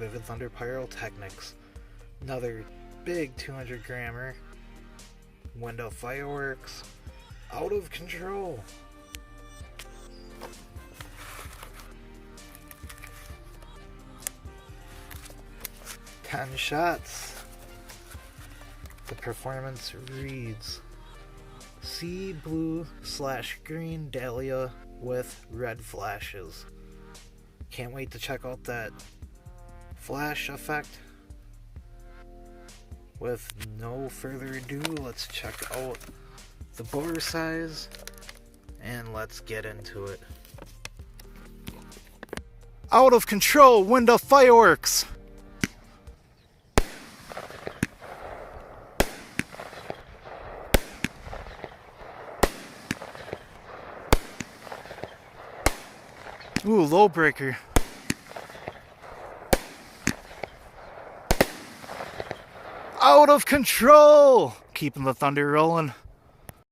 Vivid Thunder Pyrotechnics. Another big 200 grammer. Winda fireworks. Out of control. Ten shots. The performance reads sea blue / green dahlia with red flashes. Can't wait to check out that flash effect. With no further ado, let's check out the bore size and let's get into it. Out of control, Winda fireworks! Ooh, low breaker. Out of control! Keeping the thunder rolling.